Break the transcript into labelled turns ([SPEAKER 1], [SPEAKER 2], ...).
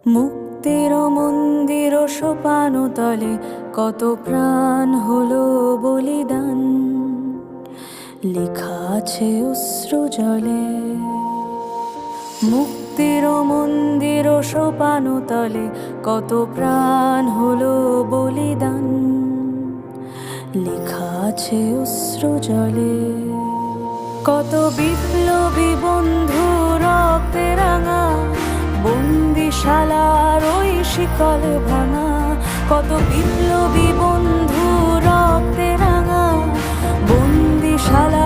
[SPEAKER 1] মুক্তির মন্দির সোপান তলে কত প্রাণ হলো বলিদান, লেখা আছে অশ্রু জলে। মুক্তির মন্দির সোপান তলে কত প্রাণ হলো বলিদান, লেখা আছে অশ্রু জলে। কত বিপ্লবী বন্ধু রক্তে রাঙা, বন্দিশালার ওই শিকল ভাঙা। কত বিপ্লবী বন্ধু রক্তে রাঙা, বন্দিশালা